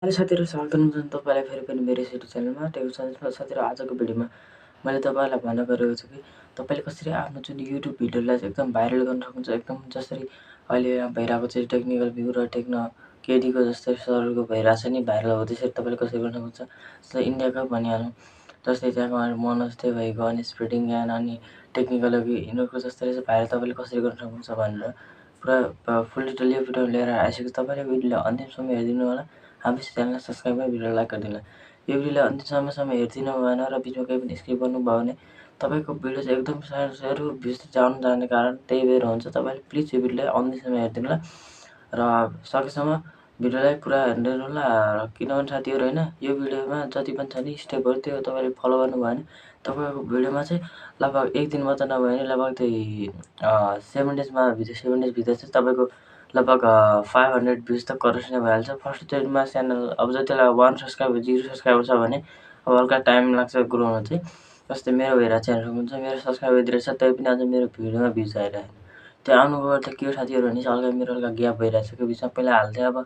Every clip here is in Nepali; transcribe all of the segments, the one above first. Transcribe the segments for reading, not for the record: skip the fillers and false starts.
हेलो साथीहरु, स्वागत छ तपाईलाई फेरि पनि मेरो युट्युब च्यानलमा टेक्नो सन्देशमा। साथीहरु, आजको भिडियोमा मैले तपाईलाई भन्न गएको छु कि तपाईले कसरी आफ्नो जुन युट्युब भिडियोलाई एकदम भाइरल गर्न सक्नुहुन्छ। एकदम जसरी अहिले भइरहेको चाहिँ टेक्निकल भ्यू र टेक्नो केडीको जस्तै सरको भइरहेछ नि भाइरल हो, त्यसरी तपाईले कसरी गर्न सक्नुहुन्छ। जस्तै इन्डियाको भनिहालौँ, जस्तै त्यहाँको मनोज भइगयो अनि स्प्रेडिङ ज्ञान अनि टेक्निकल यिनीहरूको जस्तै भाइरल तपाईले कसरी गर्न सक्नुहुन्छ भनेर पुरा फुल डिटेल यो भिडियो लिएर आइसकेको छु। तपाईले भिडियोलाई अन्तिमसम्म हेरिदिनु होला। हाम्रो च्यानललाई सब्सक्राइब र भिडियो लाइक गरिदिनु। यो भिडियोलाई अन्तिमसम्म हेरिदिनु भएन र बिचमा केही पनि स्किप गर्नुभयो भने तपाईको भिडियो चाहिँ एकदम सानो भ्युज जाने कारण त्यही भएर हुन्छ। तपाईले प्लिज यो भिडियोलाई अन्तिमसम्म हेरिदिनु होला र सकेसम्म भिडियोलाई पुरा हेरिदिनु होला। किनभने साथीहरु हैन, यो भिडियोमा जति पनि छ नि स्टेपहरु त्यो तपाईले फलो गर्नुभयो भने तपाईको भिडियोमा चाहिँ लगभग एक दिनमा त नभए नि लगभग त्यही 7 डेज भित्र चाहिँ तपाईको लगभग 500 भ्युज त कसर्ने भइहाल्छ। फर्स्टमा च्यानल अब जतिलाई 1 सब्स्क्राइबर 0 सब्स्क्राइबर छ भने अब हल्का टाइम लाग्छ ग्रो हुन चाहिँ। जस्तै मेरो भइरहेको च्यानल हुन्छ, मेरो सब्स्क्राइबर दिइरहेछ तै पनि अझ मेरो भिडियोमा भ्युज आइरहेन। त्यो आउनुको अर्थ के हो साथीहरु भने हल्का मेरो हल्का ग्याप भइरहेछ कि बिचमा पहिला हाल्थे। अब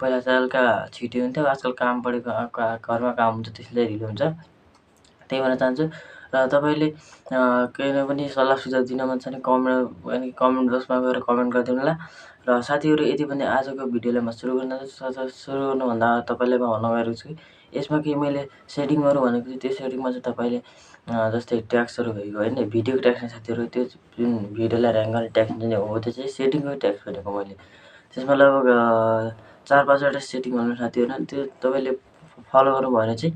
पहिला चाहिँ हल्का छिटो हुन्थ्यो, आजकल काम बढेको घरमा काम हुन्छ त्यसले ढिलो हुन्छ। त्यही भन्न चाहन्छु र तपाईले केही पनि सल्लाह सुझाव दिन मन छ भने कमेन्ट बक्समा गएर कमेन्ट गरिदिनु होला। र साथीहरु, यति पनि आजको भिडियोलाई म सुरु गर्नुभन्दा तपाईलाई म भन्न गइरहेको छु कि यसमा के मैले सेटिङहरु भनेको छु। त्यो सेटिङमा चाहिँ तपाईले जस्तै ट्याग्सहरु भइगयो हैन, भिडियोको ट्याग्स साथीहरु, त्यो जुन भिडियोलाई र्याङ्क गर्ने ट्याग्स हुन्छ नि हो, त्यो चाहिँ सेटिङको ट्याग्स भनेको मैले। त्यसमा लगभग 4-5 वटा सेटिङ हुनु साथीहरु। त्यो तपाईले फलो गर्नुभयो भने चाहिँ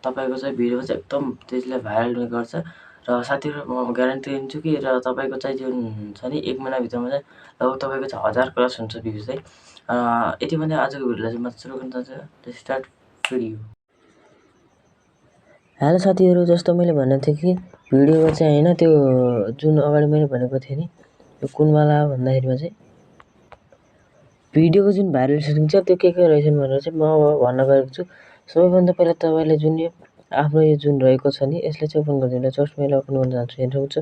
तपाईको चाहिँ भिडियो चाहिँ एकदम त्यसले भाइरल हुने गर्छ। र साथीहरु, म ग्यारेन्टी दिन्छु कि र तपाईको चाहिँ जुन छ नि 1 महिनाभित्रमा चाहिँ लगभग तपाईको चाहिँ 1000 क्रस हुन्छ भ्युज चाहिँ। यति भने आजको भिडियोलाई चाहिँ म सुरु गर्न चाहन्छु। Let's start video. हेलो साथीहरु, जस्तो मैले भनेको थिएँ कि भिडियोमा चाहिँ हैन त्यो जुन अगाडि मैले भनेको थिएँ नि यो कुनवाला भन्दाखेरिमा चाहिँ भिडियोको जुन भाइरल सेटिङ छ त्यो के रहेछन् भनेर चाहिँ म भन्न गएको छु। सबैभन्दा पहिला तपाईले जुन यो आफ्नो यो जुन रहेको छ नि यसलाई चाहिँ ओपन गरिदिनु। जस्ट मैले ओपन गर्न चाहन्छु। हेर्नुहुन्छ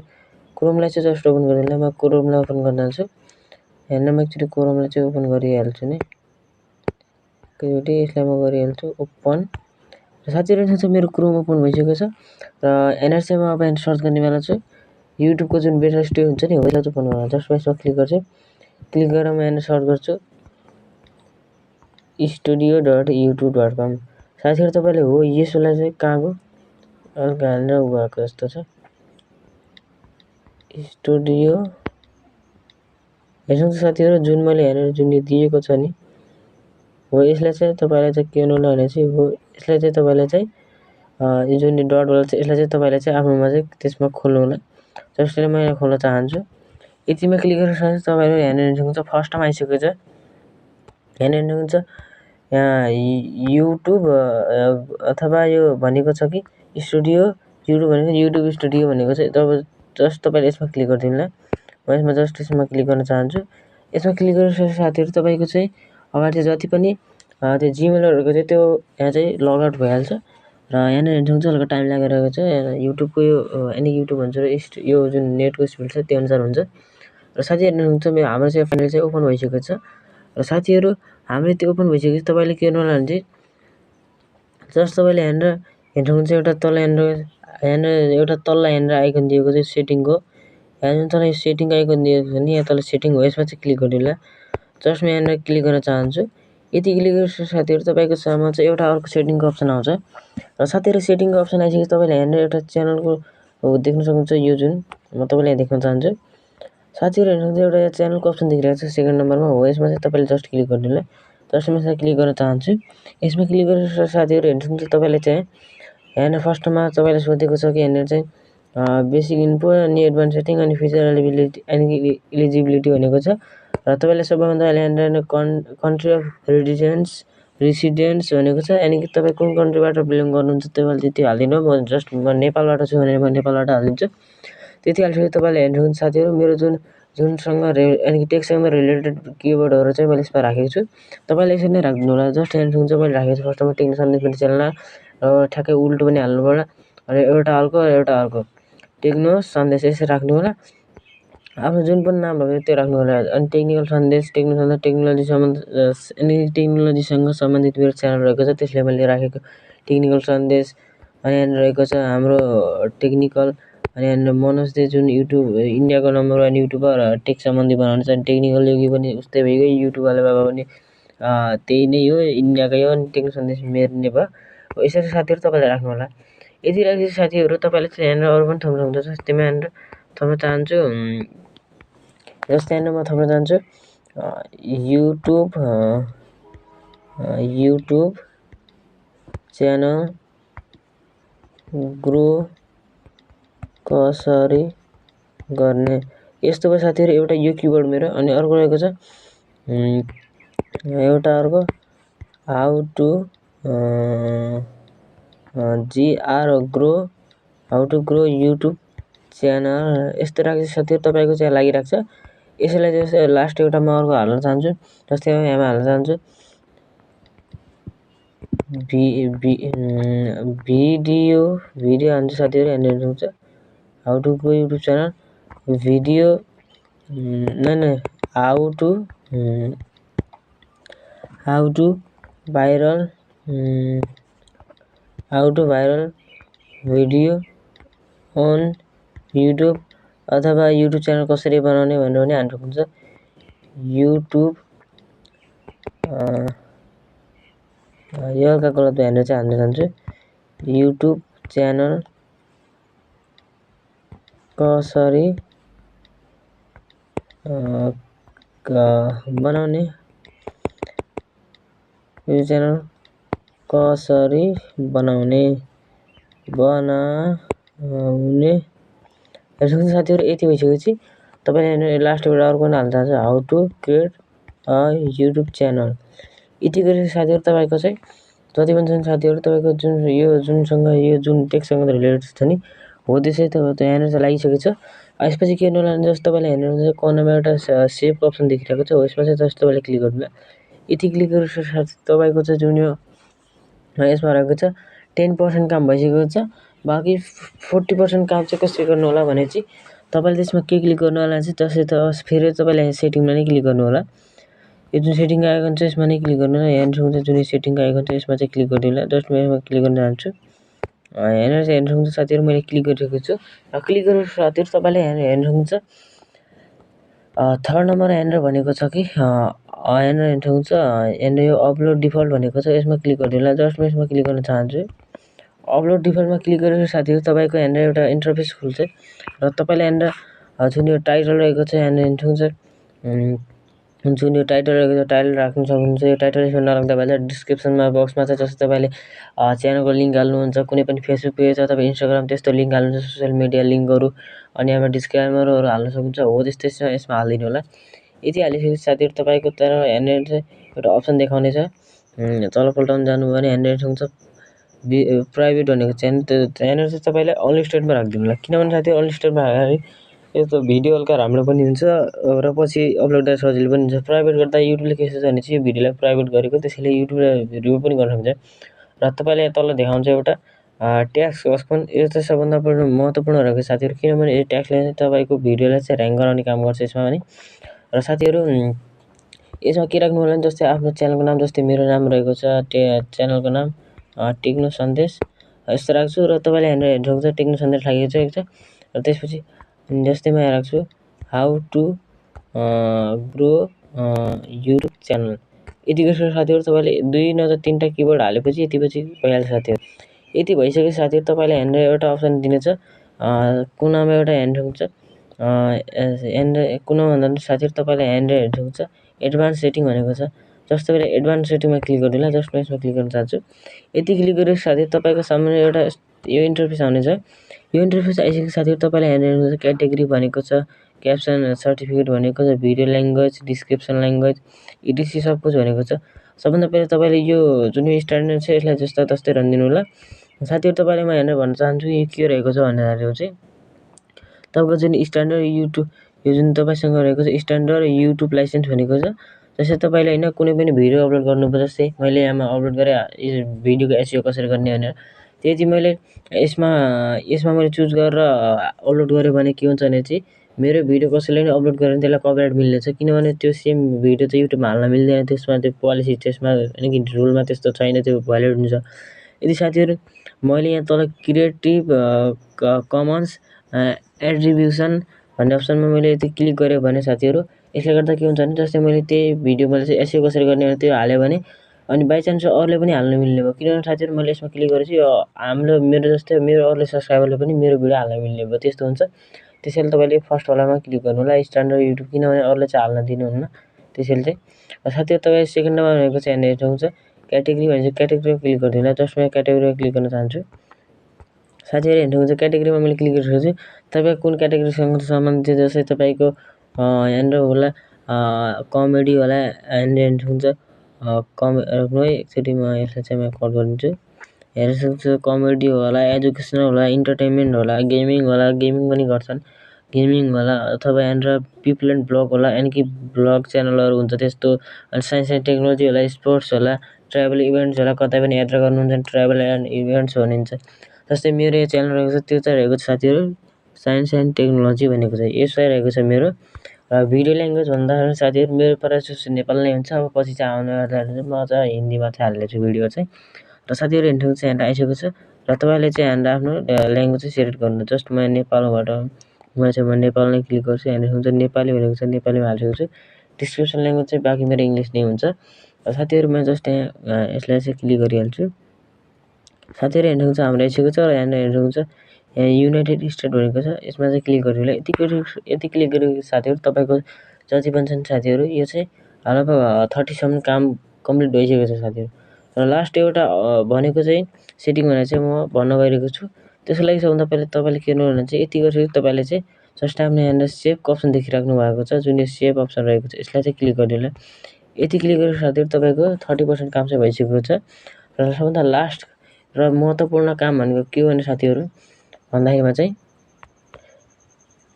क्रोमलाई चाहिँ जस्ट ओपन गरिदिनु। म क्रोमलाई ओपन गर्न चाहन्छु। हेर्न म एकचोटि क्रोमलाई चाहिँ ओपन गरिहाल्छु नि। एकैचोटि यसलाई म गरिहाल्छु ओपन। र साथीहरु, चाहिँ मेरो क्रोम ओपन भइसकेको छ र यहाँनिर चाहिँ म अब सर्च गर्नेवाला छु। युट्युबको जुन बेटा स्टुडियो हुन्छ नि हो यसलाई चाहिँ ओपन गर्न। जस्ट यसमा क्लिक गर्छु। क्लिक गरेर म यहाँ सर्च गर्छु studio.youtube.com। साथीहरु, तपाईले हो यसलाई चाहिँ कहाँको हल्का हालेर भएको जस्तो छ स्टुडियो। हेर्नुहुन्छ साथीहरु, जुन मैले हेरेर जुन दिएको छ नि हो यसलाई चाहिँ तपाईलाई चाहिँ के गर्नु भने चाहिँ हो यसलाई चाहिँ तपाईले चाहिँ यो जुन डट वाला छ यसलाई चाहिँ तपाईले चाहिँ आफ्नोमा चाहिँ त्यसमा खोल्नु होला। जसरी म यहाँ खोल्न चाहन्छु। यतिमा क्लिक गरेर तपाईहरु यहाँ हेर्नुहुन्छ फर्स्टमा आइसकेको छ। यहाँ हेर्नुहुन्छ यहाँ युट्युब अथवा यो भनेको छ कि स्टुडियो युट्युब भनेको युट्युब स्टुडियो भनेको चाहिँ तब जस्ट तपाईले यसमा क्लिक गरिदिनु ल। म यसमा जस्ट यसमा क्लिक गर्न चाहन्छु। यसमा क्लिक गरेर साथीहरु तपाईको चाहिँ अगाडि जति पनि त्यो जीमेलहरुको चाहिँ त्यो यहाँ चाहिँ लग आउट भइहाल्छ। र यहाँ हेर्नुहुन्छ हल्का टाइम लागिरहेको छ। युट्युबको यो अनि युट्युब भन्छ र यो जुन नेटको स्पिड छ त्यो अनुसार हुन्छ। र साथीहरु हेर्नुहुन्छ हाम्रो चाहिँ फाइनल चाहिँ ओपन भइसकेको छ। र साथीहरु, हाम्रो त्यो ओपन भइसकेपछि तपाईले के गर्नु होला भने चाहिँ जस्ट तपाईले हेर्नुहुन्छ एउटा तल एउटा तल्ला आइकन दिएको छ सेटिङको। यहाँ तल सेटिङ आइकन दिएको छ नि, यहाँ तल सेटिङ हो यसमा चाहिँ क्लिक गर्नु होला। जस्ट म यहाँ क्लिक गर्न चाहन्छु। यति क्लिक गरेपछि साथीहरु तपाईको सामु चाहिँ एउटा अर्को सेटिङको अप्सन आउँछ। र साथीहरु, सेटिङको अप्सन आइसकेपछि तपाईले यहाँ एउटा च्यानलको देख्न सक्नुहुन्छ यो जुन म तपाईलाई यहाँ देखाउन चाहन्छु। साथीहरु हेर्नुहुन्छ एउटा च्यानलको अप्सन देखिरहेको छ सेकेन्ड नम्बरमा हो यसमा चाहिँ तपाईले जस्ट क्लिक गर्नु होला। जस्ट म यसमा क्लिक गर्न चाहन्छु। यसमा क्लिक गरेर साथीहरु हेर्नुहुन्छ तपाईले चाहिँ यहाँ फर्स्टमा तपाईले सोधेको छ कि यहाँ चाहिँ बेसिक इन्फो अनि एडभान्स सेटिङ अनि फिचर एलिजिबिलिटी भनेको छ। र तपाईले सबैभन्दा यहाँ कन्ट्री अफ रेसिडेन्स भनेको छ। अनि कि तपाई कुन कन्ट्रीबाट बिलोङ गर्नुहुन्छ त्यो हाल्दिनु। म जस्ट म नेपालबाट छु भने म नेपालबाट हाल्दिन्छु। त्यति हालिसकेपछि तपाईले हेर्नुहुन्छ साथीहरु मेरो जुनसँग अनि टेक्ससँग रिलेटेड किवर्डहरु चाहिँ मैले यसमा राखेको छु। तपाईले यसरी नै राख्दिनु होला। जस्ट हेर्नुहुन्छ मैले राखेको छु फर्स्टमा टेक्नो सन्देश पनि च्यानल र ठ्याक्कै उल्टो पनि हाल्नु पर्ला। अनि एउटा अर्को टेक्नो सन्देश यसरी राख्नु होला। आफ्नो जुन पनि नाम भएको त्यो राख्नु होला। अनि टेक्निकल सन्देश टेक्नोलोजीसँग सम्बन्धित मेरो च्यानल रहेको छ, त्यसले मैले राखेको टेक्निकल सन्देश। अनि यहाँनिर रहेको छ हाम्रो टेक्निकल। अनि यहाँनिर मनोजले जुन इन्डियाको नम्बर 1 युट्युबर टेक सम्बन्धी बनाउनु छ। अनि टेक्निकल योगी पनि उस्तै भइगयो, युट्युबवाला बाबा पनि त्यही नै हो, इन्डियाकै हो। अनि टेक्निकल सन्देश मेरो नै भयो। यसरी साथीहरू तपाईँले राख्नु होला। यदि राखेपछि साथीहरू तपाईँले चाहिँ यहाँनिर अरू पनि थप्नु सक्नुहुन्छ। जस्तै म यहाँनिर थप्न चाहन्छु, म थप्न चाहन्छु युट्युब च्यानल ग्रो कसरी गर्ने। यस्तो भयो साथीहरू, एउटा यो किवर्ड मेरो। अनि अर्को रहेको छ एउटा अर्को how to grow YouTube channel. यस्तो राखेपछि साथीहरू तपाईँको चाहिँ लागिरहेको छ। यसैलाई चाहिँ लास्ट एउटा म अर्को हाल्न चाहन्छु। जस्तै म यहाँ हाल्न चाहन्छु भिडियो हाल्छु साथीहरू। यहाँनिर हुन्छ how to grow YouTube channel video how to viral video on YouTube, अथवा युट्युब च्यानल कसरी बनाउने भनेर पनि हाल्नु सक्नुहुन्छ। युट्युब यो हल्का गलत भयो भनेर चाहिँ हाल्न चाहन्छु। युट्युब च्यानल कसरी बनाउने, यो च्यानल कसरी बनाउने साथीहरू। यति भइसकेपछि तपाईँले लास्ट एउटा अर्को पनि हाल्न चाहन्छ how to create a YouTube channel. यति गरेपछि साथीहरू तपाईँको चाहिँ जति पनि छन् साथीहरू, तपाईँको जुन टेक्ससँग रिलेटेड छ नि हो त्यसै त यहाँनिर चाहिँ लागिसकेको छ। यसपछि के गर्नु होला भने जस्तो तपाईँले हेर्नुहुन्छ कोनामा एउटा सेभ अप्सन देखिरहेको छ, हो यसमा चाहिँ जस्तो तपाईँले क्लिक गर्नु होला। यति क्लिक गरेपछि तपाईँको चाहिँ जुन यो यसमा रहेको छ 10% काम भइसकेको छ। बाँकी 40% काम चाहिँ कसरी गर्नु होला भने चाहिँ तपाईँले त्यसमा के क्लिक गर्नु होला चाहिँ जस्तै त फेरि तपाईँले सेटिङमा नै क्लिक गर्नु होला। यो जुन सेटिङ आइकन छ यसमा नै क्लिक गर्नु होला। यहाँनिर हुन्छ जुन सेटिङको आइकन छ यसमा चाहिँ क्लिक गरिदिनु होला। जस्ट म यसमा क्लिक गर्न चाहन्छु। यहाँनिर चाहिँ हेर्नु सक्नुहुन्छ साथीहरू, मैले क्लिक गरिरहेको छु। क्लिक गरेर साथीहरू तपाईँले हेर्नु सक्नुहुन्छ थर्ड नम्बर यहाँनिर भनेको छ कि यहाँनिर हेर्नु सक्नुहुन्छ यहाँनिर यो अपलोड डिफल्ट भनेको छ, यसमा क्लिक गरिदिनु होला। जस्ट म यसमा क्लिक गर्न चाहन्छु। अपलोड डिफल्टमा क्लिक गरेर साथीहरू तपाईँको यहाँनिर एउटा इन्टरफेस खुल्छ र तपाईँले यहाँनिर जुन यो टाइटल रहेको छ यहाँनिर हेर्नु सक्नुहुन्छ जुन यो टाइटल रहेको छ टाइटल राख्न सक्नुहुन्छ। यो टाइटल यसमा नराख्दा भइहाल्छ। डिस्क्रिप्सनमा बक्समा चाहिँ जस्तै तपाईँले च्यानलको लिङ्क हाल्नुहुन्छ, कुनै पनि फेसबुक पेज अथवा इन्स्टाग्राम त्यस्तो लिङ्क हाल्नुहुन्छ, सोसियल मिडिया लिङ्कहरू, अनि यहाँ डिस्क्लेमरहरू हाल्न सक्नुहुन्छ। हो त्यस्तै यसमा हालिदिनु होला। यति हालिसकेपछि साथीहरू तपाईँको तर यहाँनिर चाहिँ एउटा अप्सन देखाउने छ, तल पल्टाउन जानुभयो भने यहाँनिर सक्नुहुन्छ प्राइभेट भनेको छ। यहाँनिर चाहिँ तपाईँले अनलिस्टेडमा राखिदिनु होला। किनभने साथीहरू अनलिस्टेडमा राख्दाखेरि यस्तो भिडियो हल्का राम्रो पनि हुन्छ र पछि अपलोड गर्दा सजिलो पनि हुन्छ। प्राइभेट गर्दा युट्युबले के सोच्छ भने चाहिँ यो भिडियोलाई प्राइभेट गरेको, त्यसैले युट्युबले रिभ्यू पनि गर्न सक्छ। र तपाईँले तल देखाउँछ एउटा ट्याक्स पनि, यो चाहिँ सबभन्दा महत्त्वपूर्ण रहेको साथीहरू। किनभने यो ट्याक्सले चाहिँ तपाईँको भिडियोलाई चाहिँ ऱ्याङ्क गराउने काम गर्छ यसमा पनि। र साथीहरू यसमा के राख्नु होला भने जस्तै आफ्नो च्यानलको नाम, जस्तै मेरो नाम रहेको छ च्यानलको नाम टेक्नो सन्देश, यस्तो राख्छु। र तपाईँले यहाँनिर हेर्नु सक्नुहुन्छ टेक्नो सन्देश लागेको छ। र त्यसपछि जस्तै म यहाँ राख्छु how to grow YouTube channel. यति गरेर साथीहरू तपाईँले 2 नत्र 3टा किवर्ड हालेपछि यतिपछि भइहाल्छ साथीहरू। यति भइसकेपछि साथीहरू तपाईँले यहाँनिर एउटा अप्सन दिनेछ कुनामा एउटा हेर्नु सक्नुहुन्छ यहाँनिर कुनामा भन्दा पनि साथीहरू तपाईँले यहाँनिर हेर्नु सक्नुहुन्छ एडभान्स सेटिङ भनेको छ। जस्तो तपाईँले एडभान्स सेटिङमा क्लिक गर्नु होला। जस्ट म यसमा क्लिक गर्न चाहन्छु। यति क्लिक गरेर साथीहरू तपाईँको सामने एउटा यो इन्टरफेस आउनेछ। यो इन्टरफेस आइसकेपछि साथीहरू तपाईँले यहाँनिर हेर्नुहुन्छ क्याटेगोरी भनेको छ, क्याप्सन सर्टिफिकेट भनेको छ, भिडियो ल्याङ्ग्वेज, डिस्क्रिप्सन ल्याङ्ग्वेज, इटिसी सब कुछ भनेको छ। सबभन्दा पहिला तपाईँले यो जुन यो स्ट्यान्डर्ड छ यसलाई जस्ता तस्तै रहन दिनु होला। साथीहरू तपाईँले म यहाँनिर भन्न चाहन्छु यो के रहेको छ भन्दाखेरि चाहिँ तपाईँको जुन स्ट्यान्डर्ड युट्युब, यो जुन तपाईँसँग रहेको छ स्ट्यान्डर्ड युट्युब लाइसेन्स भनेको छ। जस्तै तपाईँले होइन कुनै पनि भिडियो अपलोड गर्नुभयो, जस्तै मैले यहाँ अपलोड गरेँ भिडियोको एसइओ कसरी गर्ने भनेर, त्यति मैले यसमा मैले चुज गरेर अपलोड गरेँ भने के हुन्छ भने चाहिँ मेरो भिडियो कसैले पनि अपलोड गरेर त्यसलाई कपिराइट मिल्नेछ, किनभने त्यो सेम भिडियो चाहिँ युट्युबमा हाल्न मिल्दैन। त्यसमा त्यो पोलिसी त्यसमा कि रुलमा त्यस्तो छैन, त्यो भ्यालिड हुन्छ। यदि साथीहरू मैले यहाँ तल क्रिएटिभ कमन्स एट्रिब्युसन भन्ने अप्सनमा मैले यदि क्लिक गरेँ भने साथीहरू यसले गर्दा के हुन्छ भने जस्तै मैले त्यही भिडियो मैले चाहिँ एसइओ कसरी गर्ने त्यो हाल्यो भने अनि बाइ चान्स अरूले पनि हाल्न मिल्ने भयो, किनभने साथीहरू मैले यसमा क्लिक गरेपछि मेरो जस्तै मेरो अरूले सब्सक्राइबरले पनि मेरो भिडियो हाल्न मिल्ने भयो, त्यस्तो हुन्छ। त्यसैले तपाईँले फर्स्टवालामा क्लिक गर्नु होला, स्ट्यान्डर्ड युट्युब, किनभने अरूले चाहिँ हाल्न दिनुहुन्न। त्यसैले चाहिँ साथीहरू तपाईँ सेकेन्डमा भनेको चाहिँ यहाँनिर हुन्छ क्याटेगोरी भनेपछि क्याटेगोरीमा क्लिक गरिदिनु होला। जस्ट म क्याटेगोरीमा क्लिक गर्न चाहन्छु। साथीहरू हेर्नुहुन्छ क्याटेगोरीमा मैले क्लिक गरिसकेको छु। तपाईँ कुन क्याटेगोरीसँग सम्बन्धित, जस्तै तपाईँको यहाँनिर होला कमेडी होला, एन्ड हुन्छ एकचोटि म यसलाई चाहिँ म कट गरिदिन्छु। हेर्न सक्छु कमेडी होला, एजुकेसनल होला, इन्टरटेनमेन्ट होला, गेमिङ होला, गेमिङ पनि गर्छन्, गेमिङ होला, अथवा यहाँनिर पिपल एन्ड ब्लग होला, यानि कि ब्लग च्यानलहरू हुन्छ त्यस्तो। अनि साइन्स एन्ड टेक्नोलोजी होला, स्पोर्ट्स होला, ट्राभल इभेन्ट्स होला, कतै पनि यात्रा गर्नुहुन्छ भने ट्राभल एन्ड इभेन्ट्स भनिन्छ। जस्तै मेरो यो च्यानल रहेको छ त्यो चाहिँ रहेको छ साथीहरू साइन्स एन्ड टेक्नोलोजी भनेको चाहिँ यसै रहेको छ मेरो। र भिडियो ल्याङ्ग्वेज भन्दाखेरि साथीहरू मेरो प्रायः जस्तो नेपाल नै हुन्छ। अब पछि चाहिँ आउने गर्दाखेरि म चाहिँ हिन्दीमा चाहिँ हाल्नेछु भिडियो चाहिँ। र साथीहरू हेर्नु चाहिँ यहाँनिर आइसकेको छ र तपाईँले चाहिँ यहाँनिर आफ्नो ल्याङ्ग्वेज चाहिँ सेलेक्ट गर्नु। जस्ट म नेपालबाट म नेपाल नै क्लिक गर्छु। यहाँनिर हुन्छ नेपाली भनेको छ, नेपालीमा हालिसकेको छु। डिस्क्रिप्सन ल्याङ्ग्वेज चाहिँ बाँकी मेरो इङ्ग्लिस नै हुन्छ। र साथीहरू म जस्ट यहाँ यसलाई चाहिँ क्लिक गरिहाल्छु। साथीहरू हेर्नुहुन्छ हाम्रो आइसकेको छ र यहाँनिर हेर्नुहुन्छ यहाँ युनाइटेड स्टेट भनेको छ, यसमा चाहिँ क्लिक गर्नु होला। यति क्लिक गरेको साथीहरू तपाईँको जति पनि छन् साथीहरू यो चाहिँ लगभग 30सम्म काम कम्प्लिट भइसकेको छ साथीहरू। र लास्ट एउटा भनेको चाहिँ सेटिङ भनेर चाहिँ म भन्न गइरहेको छु। त्यसको लागि सबभन्दा पहिले तपाईँले के गर्नु भने चाहिँ यति गरेर तपाईँले चाहिँ जस्ट आफ्नो यहाँनिर सेभको अप्सन देखिराख्नु भएको छ, जुन यो सेभ अप्सन रहेको छ यसलाई चाहिँ क्लिक गर्नु होला। यति क्लिक गरेर साथीहरू तपाईँको 30% काम चाहिँ भइसकेको छ। र सबभन्दा लास्ट र महत्त्वपूर्ण काम भनेको के हो भने साथीहरू भन्दाखेरिमा चाहिँ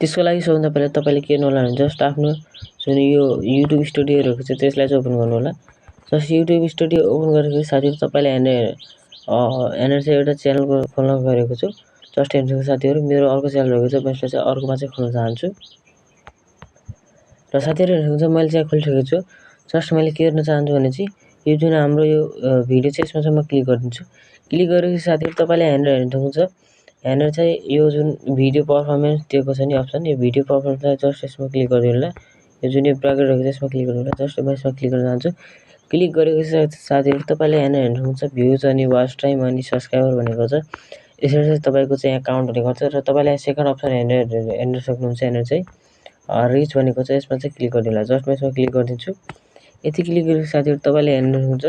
त्यसको लागि सबभन्दा पहिला तपाईँले के गर्नु होला भने जस्ट आफ्नो जुन यो युट्युब स्टुडियो रहेको छ त्यसलाई चाहिँ ओपन गर्नु होला। जस्ट युट्युब स्टुडियो ओपन गरेपछि साथीहरू तपाईँले यहाँनिर चाहिँ एउटा च्यानलको खोल्न गएको छु। जस्ट हेर्नुहोस् साथीहरू मेरो अर्को च्यानल रहेको छ, म यसलाई चाहिँ अर्कोमा चाहिँ खोल्न चाहन्छु। र साथीहरू हेर्नुहुन्छ मैले चाहिँ खोलिसकेको छु। जस्ट मैले के गर्न चाहन्छु भने चाहिँ यो जुन हाम्रो यो भिडियो छ यसमा चाहिँ म क्लिक गरिदिन्छु। क्लिक गरेपछि साथीहरू तपाईँले यहाँनिर हेर्नुहुन्छ यहाँनिर चाहिँ यो जुन भिडियो पर्फर्मेन्स दिएको छ नि अप्सन, यो भिडियो पर्फर्मेन्सलाई जस्ट यसमा क्लिक गरिदिनु होला। यो जुन यो ब्राकेट रहेको छ यसमा क्लिक गर्नु होला। जस्ट म यसमा क्लिक गर्न चाहन्छु। क्लिक गरेपछि साथीहरू तपाईँले यहाँनिर हेर्नुहुन्छ भ्युज अनि वाच टाइम अनि सब्सक्राइबर भनेको छ। यसरी चाहिँ तपाईँको चाहिँ यहाँ काउन्ट हुने गर्छ। र तपाईँले सेकेन्ड अप्सन हेर्न सक्नुहुन्छ। यहाँनिर चाहिँ रिच भनेको छ, यसमा चाहिँ क्लिक गरिदिनु होला। जस्ट म यसमा क्लिक गरिदिन्छु। यति क्लिक गरेपछि साथीहरू तपाईँले हेर्नुहुन्छ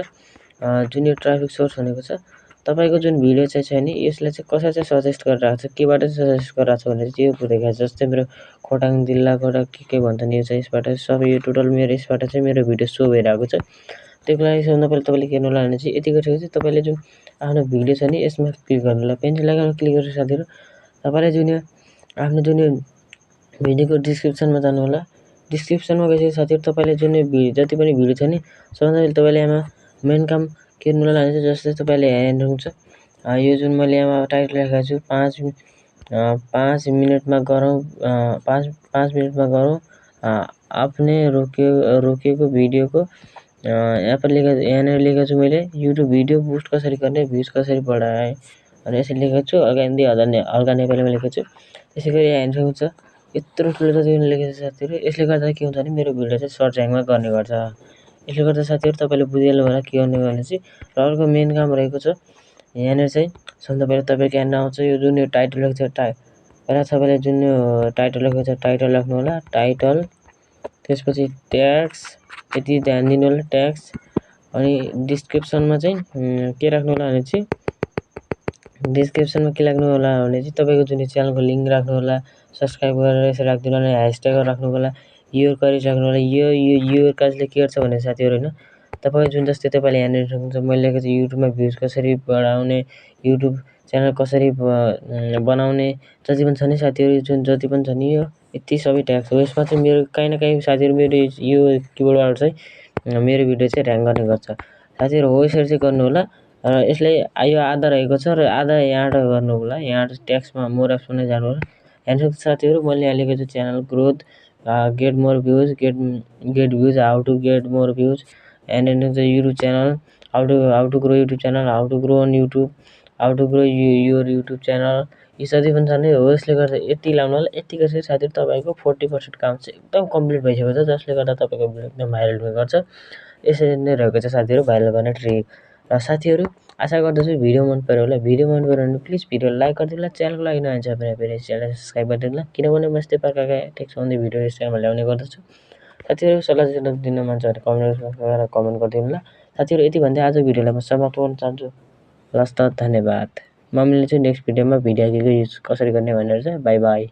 जुन यो ट्राफिक सोर्स भनेको छ तपाईँको जुन भिडियो चाहिँ छ नि यसलाई चाहिँ कसरी चाहिँ सजेस्ट गरिरहेको छ, केबाट चाहिँ सजेस्ट गरिरहेको छ भने चाहिँ यो देखाएको छ। जस्तै मेरो खोटाङ जिल्लाबाट के भन्छ नि यो चाहिँ यसबाट सबै यो टोटल मेरो यसबाट चाहिँ मेरो भिडियो सो भइरहेको छ। त्यसको लागि सबभन्दा पहिला तपाईँले के गर्नु होला भने चाहिँ यति गरिसकेपछि तपाईँले जुन आफ्नो भिडियो छ नि यसमा क्लिक गर्नु होला। पेन्सिल आइकनमा क्लिक गरेर साथीहरू तपाईँले जुन यो आफ्नो जुन यो भिडियोको डिस्क्रिप्सनमा जानु होला। डिस्क्रिप्सनमा गएपछि साथीहरू तपाईँले जुन जति पनि भिडियो छ नि सबभन्दा पहिले तपाईँले यहाँ मेन काम के गर्नु होला भने चाहिँ जस्तै तपाईँले हेर्नुहुन्छ यो जुन मैले यहाँ टाइटल लेखेको छु 5 मिनटमा गरौँ 5 मिनटमा गरौँ आफ्नै रोकेको भिडियोको यहाँनिर लेखेको छु मैले युट्युब भिडियो बुस्ट कसरी गर्ने, भ्युज कसरी बढाए अनि यसरी लेखेको छु। हल्का नेपालीमा लेखेको छु। त्यसै गरी यहाँ हेर्नु सक्नुहुन्छ यत्रो ठुलो जति पनि लेखेको छ साथीहरू। यसले गर्दा के हुन्छ भने मेरो भिडियो चाहिँ सर्च र्याङ्कमा गर्ने गर्छ। यसले गर्दा साथीहरू तपाईँले बुझिहाल्नु होला के गर्ने भने चाहिँ। र अर्को मेन काम रहेको छ यहाँनिर चाहिँ सबभन्दा पहिला तपाईँको यहाँनिर आउँछ यो जुन यो टाइटल लेखेको छ पहिला तपाईँले जुन यो टाइटल लेखेको छ टाइटल राख्नु होला। टाइटल त्यसपछि ट्याग्स यति ध्यान दिनु होला ट्याग्स अनि डिस्क्रिप्सनमा चाहिँ के राख्नु होला भने चाहिँ डिस्क्रिप्सनमा के राख्नु होला भने चाहिँ तपाईँको जुन च्यानलको लिङ्क राख्नु होला। सब्सक्राइब गरेर यसरी राखिदिनु होला। ह्यासट्याग राख्नु होला। यो करेज राख्नु होला। यो काजले के गर्छ भने साथीहरू होइन तपाईँ जुन जस्तै तपाईँले यहाँनिर सक्नुहुन्छ मैले लेखेको छु युट्युबमा भ्युज कसरी बढाउने, युट्युब च्यानल कसरी बनाउने जति पनि छ नि साथीहरू जुन जति पनि छ नि यो यति सबै ट्याग्स हो। यसमा चाहिँ मेरो काहीँ न काहीँ साथीहरू मेरो यो किबोर्डबाट चाहिँ मेरो भिडियो चाहिँ र्याङ्क गर्ने गर्छ साथीहरू हो। यसरी चाहिँ गर्नु होला। र यसलाई यो आधा रहेको छ र आधा यहाँबाट गर्नु होला। यहाँ ट्याक्समा मोर अप्सनमा जानु होला। हेर्न सक्छ साथीहरू। मैले यहाँ लेखेको छु channel growth, get more views, get views, how to get more views, and YouTube channel, how to grow YouTube channel, how to grow on YouTube, how to grow your YouTube channel, यी जति पनि छन् हो। यसले गर्दा यति लाउनु होला। यति गरेपछि साथीहरू तपाईँको 40% काम चाहिँ एकदम कम्प्लिट भइसकेको छ, जसले गर्दा तपाईँको भिडियो एकदम भाइरल हुने गर्छ। यसरी नै रहेको छ साथीहरू भाइरल गर्ने ट्रिक। र साथीहरू आशा गर्दछु भिडियो मन पऱ्यो होला। भिडियो मन पऱ्यो भने प्लिज भिडियो लाइक गरिदिनु होला। च्यानलको लागि नयाँ छ भने फेरि च्यानल सब्सक्राइब गरिदिनु होला, किनभने म यस्तै प्रकारका टेक सम्बन्धी भिडियो यस च्यानलमा ल्याउने गर्दछु। साथीहरू सल्लाह दिन मन छ भने कमेन्ट गरिदिनु होला। साथीहरू यति भन्दै आज भिडियोलाई म समाप्त गर्न चाहन्छु। हस् त, धन्यवाद। म मिल्नेछु नेक्स्ट भिडियोमा। भिडियो युज कसरी गर्ने भनेर चाहिँ। By by.